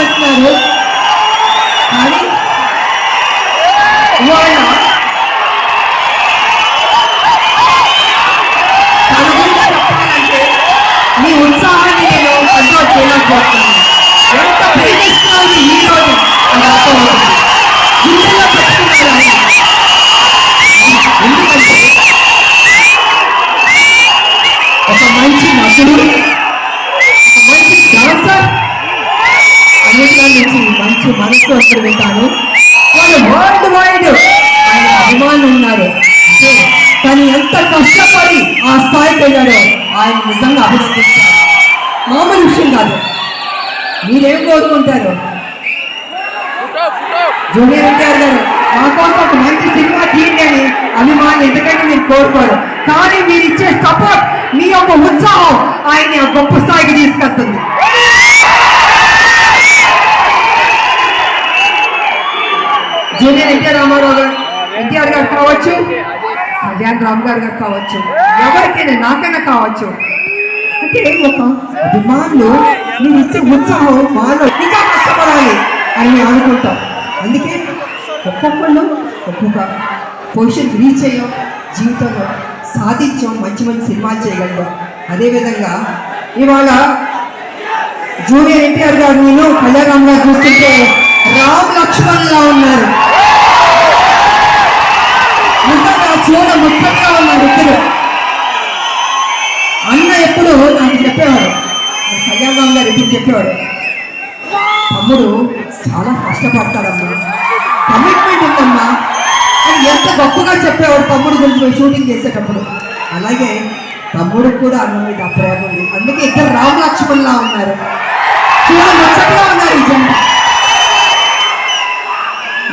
అంటున్నారు. కానీ ఇవాళ తన గురించి చెప్పాలంటే మీ ఉత్సాహాన్ని నేను కంట్రోల్ చేయలేకపోతున్నాను. ఎంత ప్రేమిస్తున్నాను ఈ రోజు అది అర్థమవుతుంది. గుండెల్లో పెట్టుకున్నారు. ఎందుకంటే ఒక మంచి నటుడు, ఒక మంచి డాన్సర్, అన్నిటిలో నుంచి మంచి మనసు వస్తుంది వింటాను. వాళ్ళు వరల్డ్ వైడ్ ఆయన అభిమానులు ఉన్నారు. కానీ ఎంత కష్టపడి ఆ స్థాయికి వెళ్ళారో ఆయన నిజంగా అభినందించారు. మామూలు విషయం కాదు. మీరేం కోరుకుంటారు? జూనియర్ ఎన్టీఆర్ గారు మా కోసం ఒక మంచి సినిమా తీయండి అని అభిమానులు ఎందుకంటే మీరు కోరుకోరు. కానీ మీరు ఇచ్చే సపోర్ట్, మీ యొక్క ఉత్సాహం ఆయన్ని ఆ గొప్ప స్థాయికి తీసుకెళ్తుంది. జూనియర్ ఎన్టీఆర్ గారు కావచ్చు, కళ్యాణ్ రామ్ గారు కావచ్చు, ఎవరికైనా నాకైనా కావచ్చు. అంటే ఒక అభిమానులు మీరు ఇచ్చే ఉత్సాహం మాలో ఇంకా కష్టపడాలి అని మేము అనుకుంటాం. అందుకే ఒక్కొక్కళ్ళు ఒక్కొక్క పొజిషన్ రీచ్ అయ్యాం, జీవితంలో సాధించాం, మంచి మంచి సినిమాలు చేయగలిగాం. అదేవిధంగా ఇవాళ జూనియర్ ఎన్టీఆర్ గారు నేను కళ్యాణ్ రామ్ గారు చూస్తుంటే రామ్ లక్ష్మణ్లా ఉన్నారు. నిజంగా చూడ ముచ్చటగా ఉన్నారు ఇద్దరు. అన్న ఎప్పుడు నాకు చెప్పేవారు, కళ్యాణ్ రామ్ గారు ఎప్పుడు చెప్పేవారు, తమ్ముడు చాలా కష్టపడతాడమ్మా, కమిట్మెంట్ ఉందమ్మా అని ఎంత గొప్పగా చెప్పేవాడు తమ్ముడు గురించి షూటింగ్ చేసేటప్పుడు. అలాగే తమ్ముడికి కూడా అన్న మీద ప్రేమ ఉంది. అందుకే ఇద్దరు రామ్ లక్ష్మణ్లా ఉన్నారు. చూడ ముచ్చటగా ఉన్నారు ఈ జంట.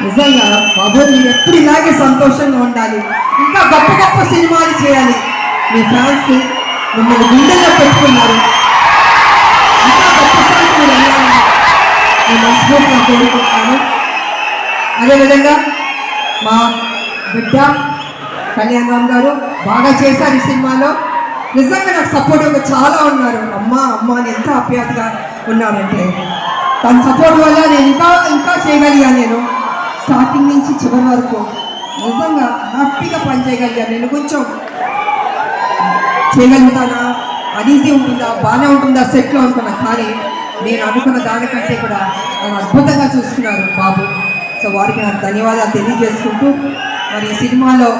నిజంగా బాబు మీరు ఎప్పుడు ఇలాగే సంతోషంగా ఉండాలి, ఇంకా గొప్ప గొప్ప సినిమాలు చేయాలి. మీ ఫ్యాన్స్ మిమ్మల్ని గుండెల్లో పెట్టుకున్నారు. ఇంకా గొప్ప స్థాయికి మీరు వెళ్ళాలని నేను మనస్ఫూర్తిగా కోరుకుంటున్నాను. అదేవిధంగా మా బిడ్డ కళ్యాణ్ రామ్ గారు బాగా చేశారు ఈ సినిమాలో. నిజంగా నాకు సపోర్ట్గా చాలా ఉన్నారు. అమ్మ అమ్మ అని ఎంత ఆప్యాయతగా ఉన్నారంటే తన సపోర్ట్ వల్ల నేను ఇంకా చేయగలిగాను. నేను స్టార్టింగ్ నుంచి చివరి వరకు నిజంగా హ్యాపీగా పనిచేయగలిగాను. నేను కొంచెం చేయగలుగుతానా, అదీజీ ఉంటుందా, బాగానే ఉంటుందా సెట్లో అనుకున్నా. కానీ నేను అనుకున్న దానికంటే కూడా నన్ను అద్భుతంగా చూసుకున్నారు బాబు. సో వారికి నాకు ధన్యవాదాలు తెలియజేసుకుంటూ, మరి ఈ సినిమాలో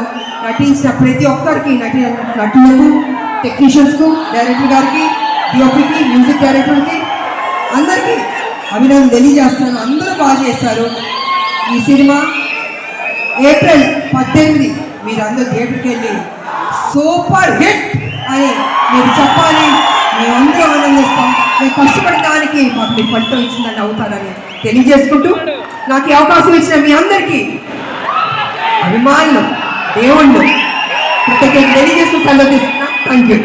నటించిన ప్రతి ఒక్కరికి, నటులకు, టెక్నీషియన్స్కు, డైరెక్టర్ గారికి, డిఓపికి, మ్యూజిక్ డైరెక్టర్కి అందరికీ అభినందనలు తెలియజేస్తున్నాను. అందరూ బాగా చేశారు. ఈ సినిమా ఏప్రిల్ 18 మీరందరూ థియేటర్కి వెళ్ళి సూపర్ హిట్ అని మీరు చెప్పాలి. మేమందరూ ఆనందిస్తాం. మేము కష్టపడిన దానికి మాకు మీ ఫలితం ఇచ్చిందని అవుతారని తెలియజేసుకుంటూ, నాకు ఈ అవకాశం ఇచ్చిన మీ అందరికీ అభిమానులు, దేవుళ్ళు కృతజ్ఞతలు తెలియజేసుకుని సెలవు తీసుకున్నాను. Thank you.